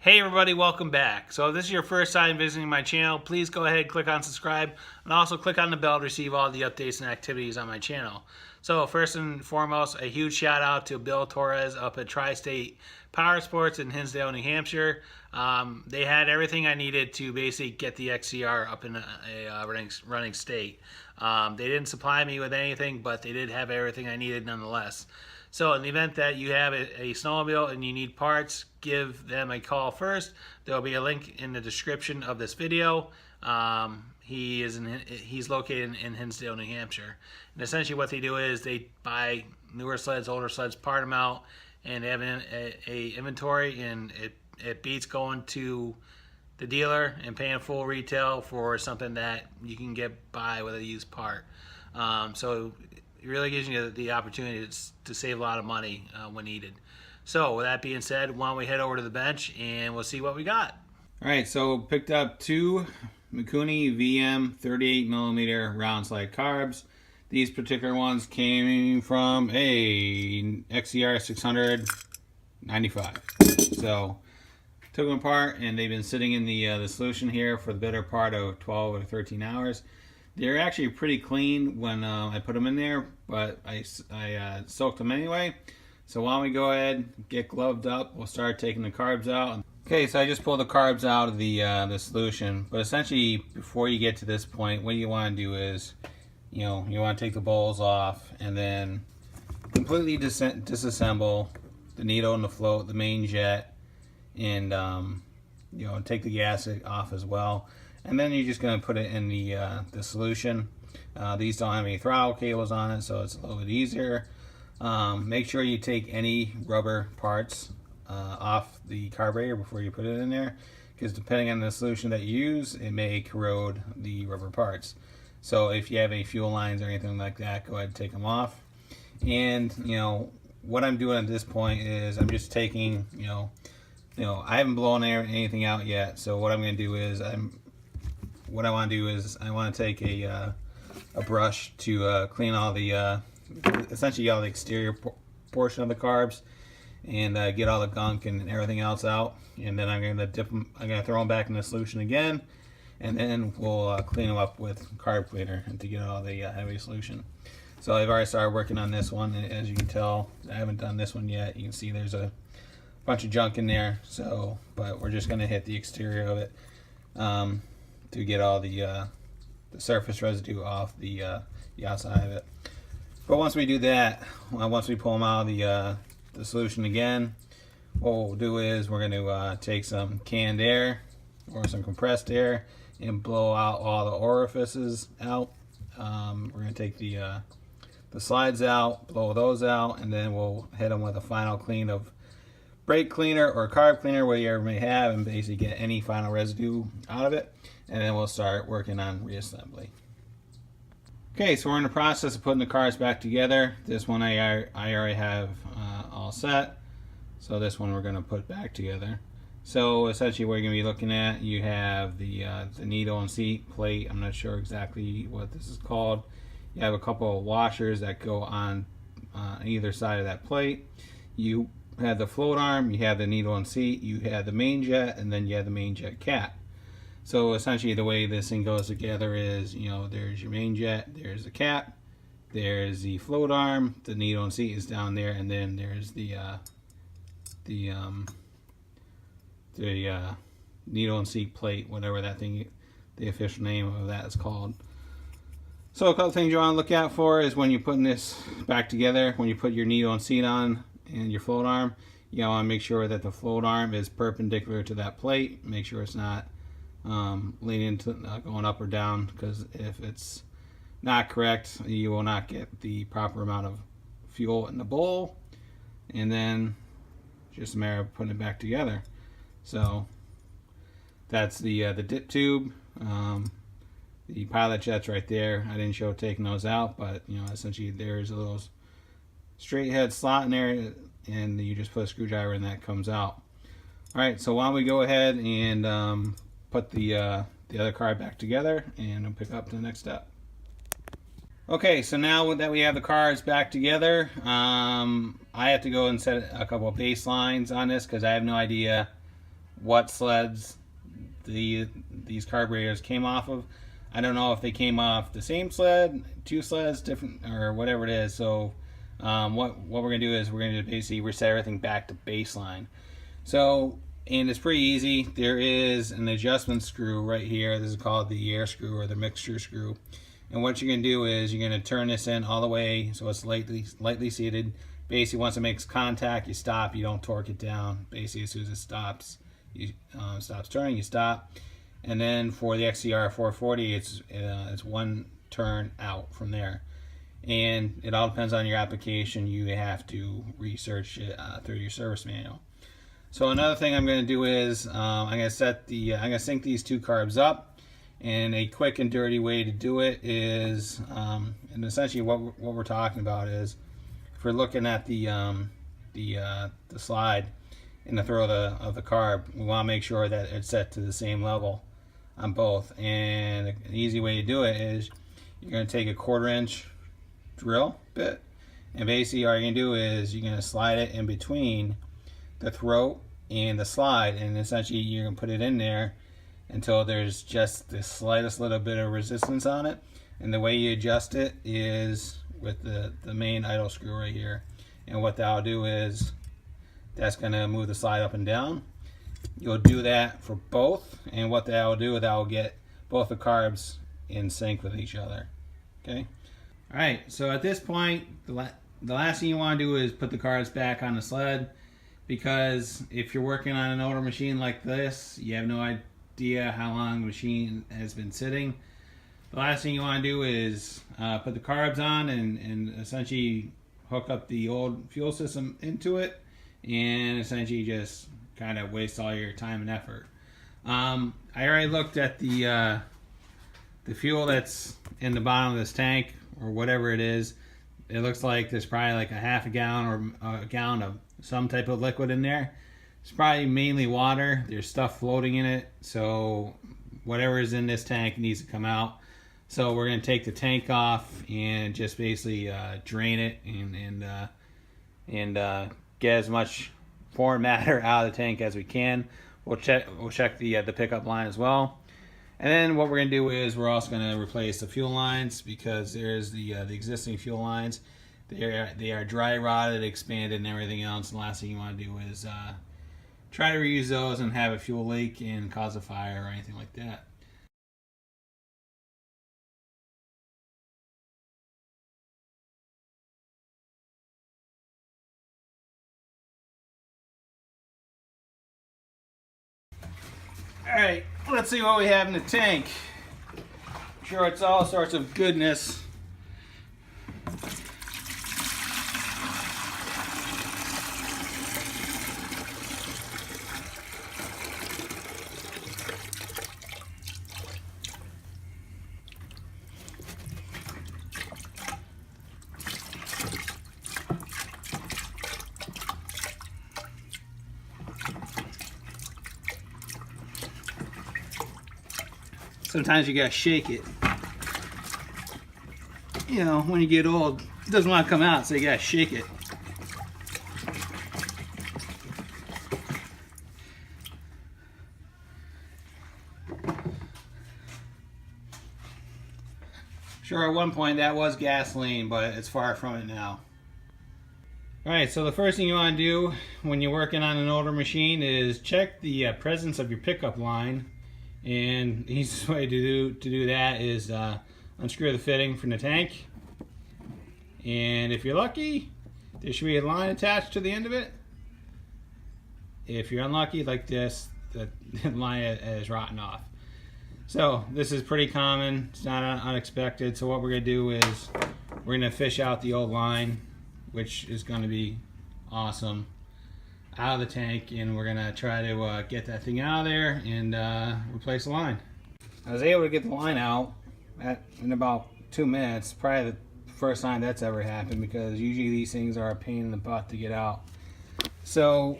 Hey everybody, welcome back. So if this is your first time visiting my channel, please go ahead and click on subscribe and also click on the bell to receive all the updates and activities on my channel. So first and foremost, a huge shout out to Bill Torres up at Tri-State PowerSports in Hinsdale, New Hampshire. They had everything I needed to basically get the XCR up in a running state. They didn't supply me with anything, but they did have everything I needed nonetheless. So in the event that you have a snowmobile and you need parts, give them a call first. There will be a link in the description of this video. He's located in Hinsdale, New Hampshire. And essentially what they do is they buy newer sleds, older sleds, part them out, and they have a inventory, and it beats going to the dealer and paying full retail for something that you can get by with a used part. So it really gives you the opportunity to save a lot of money when needed. So with that being said, why don't we head over to the bench and we'll see what we got. All right, so picked up two Mikuni VM 38mm round slide carbs. These particular ones came from a XCR 695. So took them apart and they've been sitting in the solution here for the better part of 12 or 13 hours. They're actually pretty clean when I put them in there, but I soaked them anyway. So why don't we go ahead, get gloved up, we'll start taking the carbs out. Okay, so I just pulled the carbs out of the solution, but essentially before you get to this point, what you want to do is, you want to take the bowls off and then completely disassemble the needle and the float, the main jet, and take the gasket off as well. And then you're just going to put it in the solution. These don't have any throttle cables on it, so it's a little bit easier. Make sure you take any rubber parts off the carburetor before you put it in there, because depending on the solution that you use, it may corrode the rubber parts. So if you have any fuel lines or anything like that, go ahead and take them off. And what I'm doing at this point is I'm just taking, I haven't blown anything out yet. So what I'm going to do is I want to take a brush to clean all the essentially all the exterior portion of the carbs and get all the gunk and everything else out. And then I'm going to dip them. I'm going to throw them back in the solution again, and then we'll clean them up with carb cleaner and to get all the heavy solution. So I've already started working on this one. As you can tell, I haven't done this one yet. You can see there's a bunch of junk in there. So, but we're just going to hit the exterior of it to get all the surface residue off the outside of it. But once we do that, once we pull them out of the solution again, what we'll do is we're going to take some canned air or some compressed air and blow out all the orifices out. We're going to take the slides out, blow those out, and then we'll hit them with a final clean of brake cleaner or carb cleaner, whatever you may have, and basically get any final residue out of it. And then we'll start working on reassembly. Okay, so we're in the process of putting the cars back together. This one I already have all set. So this one we're going to put back together. So essentially what you're going to be looking at, you have the needle and seat plate. I'm not sure exactly what this is called. You have a couple of washers that go on either side of that plate. You have the float arm, you have the needle and seat, you have the main jet, and then you have the main jet cap. So essentially the way this thing goes together is, there's your main jet, there's the cap, there's the float arm, the needle and seat is down there, and then there's the needle and seat plate, whatever that thing, the official name of that is called. So a couple things you want to look out for is when you're putting this back together, when you put your needle and seat on and your float arm, you want to make sure that the float arm is perpendicular to that plate. Make sure it's not leaning to going up or down, because if it's not correct, you will not get the proper amount of fuel in the bowl, and then just a matter of putting it back together. So that's the dip tube, the pilot jets right there. I didn't show taking those out, but essentially there's a little straight head slot in there, and you just put a screwdriver and that comes out. Alright, so why don't we go ahead and put the other car back together, and we'll pick up the next step. Okay, so now that we have the cars back together, I have to go and set a couple of baselines on this, because I have no idea what sleds these carburetors came off of. I don't know if they came off the same sled, two sleds, different, or whatever it is. So what we're gonna do is we're gonna basically reset everything back to baseline. So, and it's pretty easy. There is an adjustment screw right here. This is called the air screw or the mixture screw. And what you're gonna do is you're gonna turn this in all the way so it's lightly seated. Basically, once it makes contact, you stop. You don't torque it down. Basically, as soon as it stops, you stops turning, you stop. And then for the XCR 440, it's one turn out from there. And it all depends on your application. You have to research it through your service manual. So another thing I'm going to do is I'm going to sync these two carbs up. And a quick and dirty way to do it is, and essentially what we're talking about is, if we're looking at the slide in the throw of the carb, we want to make sure that it's set to the same level on both. And an easy way to do it is you're going to take a 1/4 inch drill bit, and basically all you're going to do is you're going to slide it in between the throat and the slide, and essentially you're going to put it in there until there's just the slightest little bit of resistance on it. And the way you adjust it is with the main idle screw right here. And what that'll do is that's going to move the slide up and down. You'll do that for both, and what that will do, that will get both the carbs in sync with each other. Okay. All right. So at this point, the last thing you want to do is put the carbs back on the sled, because if you're working on an older machine like this, you have no idea how long the machine has been sitting. The last thing you want to do is put the carbs on and essentially hook up the old fuel system into it, and essentially just kind of waste all your time and effort. I already looked at the fuel that's in the bottom of this tank, or whatever it is. It looks like there's probably like a half a gallon or a gallon of some type of liquid in there. It's probably mainly water. There's stuff floating in it, so whatever is in this tank needs to come out. So we're going to take the tank off and just basically drain it and get as much foreign matter out of the tank as we can. We'll check the pickup line as well. And then what we're going to do is we're also going to replace the fuel lines, because there's the existing fuel lines. They are dry rotted, expanded, and everything else. And the last thing you want to do is try to reuse those and have a fuel leak and cause a fire or anything like that. Alright, let's see what we have in the tank. I'm sure it's all sorts of goodness. Sometimes you gotta shake it. You know, when you get old, it doesn't want to come out, so you gotta shake it. Sure, at one point that was gasoline, but it's far from it now. Alright, so the first thing you want to do when you're working on an older machine is check the presence of your pickup line. And the easiest way to do that is unscrew the fitting from the tank. And if you're lucky, there should be a line attached to the end of it. If you're unlucky, like this, the line is rotten off. So this is pretty common. It's not unexpected. So what we're going to do is we're going to fish out the old line, which is going to be awesome, out of the tank, and we're gonna try to get that thing out of there and replace the line. I was able to get the line out in about 2 minutes. Probably the first time that's ever happened, because usually these things are a pain in the butt to get out. So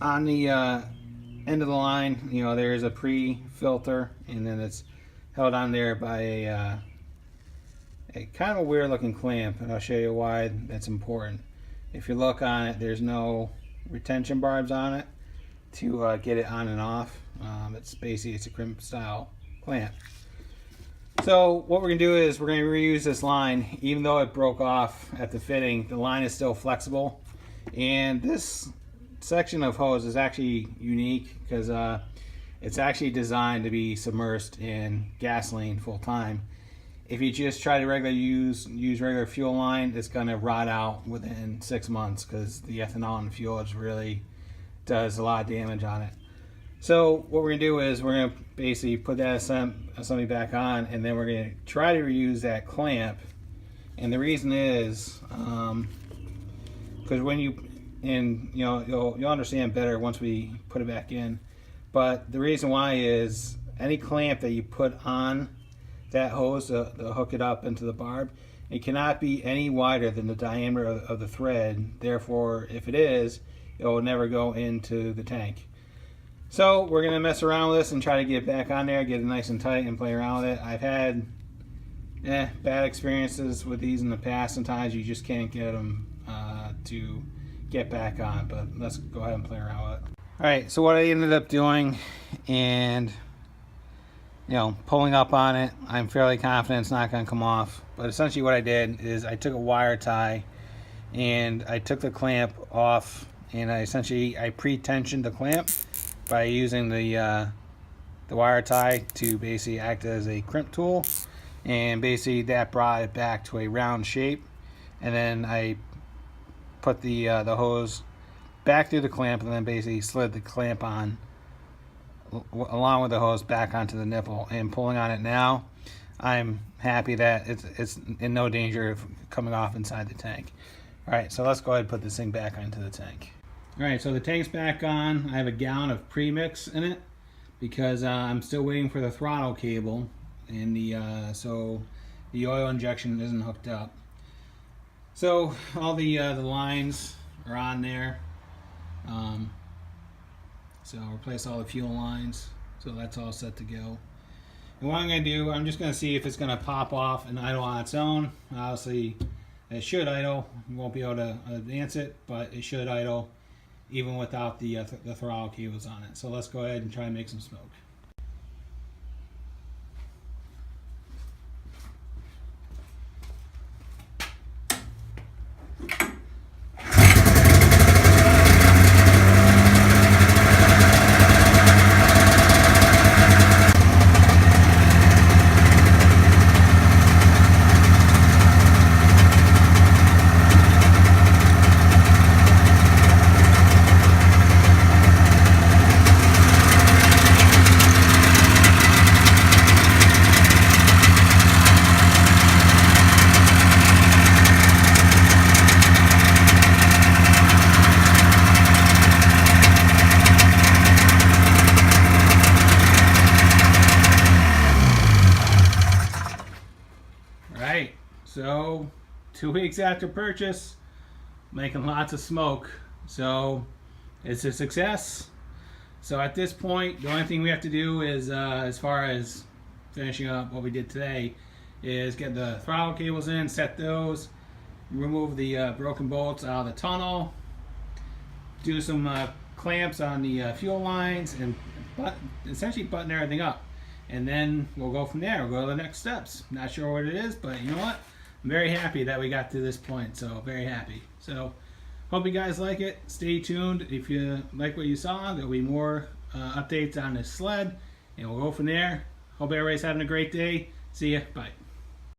on the end of the line, you know, there is a pre-filter, and then it's held on there by a kind of a weird looking clamp, and I'll show you why that's important. If you look on it, there's no retention barbs on it. to get it on and off. It's a crimp style clamp. So what we're going to do is we're going to reuse this line. Even though it broke off at the fitting, the line is still flexible. And this section of hose is actually unique because it's actually designed to be submersed in gasoline full time. If you just try to use regular fuel line, it's going to rot out within 6 months because the ethanol in the fuel really does a lot of damage on it. So what we're going to do is we're going to basically put that assembly back on, and then we're going to try to reuse that clamp. And the reason is because when you'll understand better once we put it back in. But the reason why is any clamp that you put on that hose to hook it up into the barb, it cannot be any wider than the diameter of the thread. Therefore, if it is, it will never go into the tank. So we're going to mess around with this and try to get it back on there, get it nice and tight and play around with it. I've had bad experiences with these in the past. Sometimes you just can't get them to get back on, but let's go ahead and play around with it. Alright, so what I ended up doing and pulling up on it, I'm fairly confident it's not going to come off. But essentially what I did is I took a wire tie and I took the clamp off, and I pre-tensioned the clamp by using the wire tie to basically act as a crimp tool, and basically that brought it back to a round shape. And then I put the hose back through the clamp and then basically slid the clamp on along with the hose back onto the nipple. And pulling on it now, I'm happy that it's in no danger of coming off inside the tank. Alright, so let's go ahead and put this thing back onto the tank. Alright, so the tank's back on. I have a gallon of premix in it because I'm still waiting for the throttle cable, and so the oil injection isn't hooked up. So all the lines are on there. So I'll replace all the fuel lines, so that's all set to go. And what I'm going to do, I'm just going to see if it's going to pop off and idle on its own. Obviously, it should idle. You won't be able to advance it, but it should idle even without the throttle cables on it. So let's go ahead and try and make some smoke. So 2 weeks after purchase, making lots of smoke. So it's a success. So at this point, the only thing we have to do is, as far as finishing up what we did today, is get the throttle cables in, set those, remove the broken bolts out of the tunnel, do some clamps on the fuel lines, and essentially button everything up. And then we'll go from there. We'll go to the next steps. Not sure what it is, but you know what? I'm very happy that we got to this point, so very happy. So hope you guys like it. Stay tuned. If you like what you saw, there'll be more updates on this sled, and we'll go from there. Hope everybody's having a great day. See ya. Bye.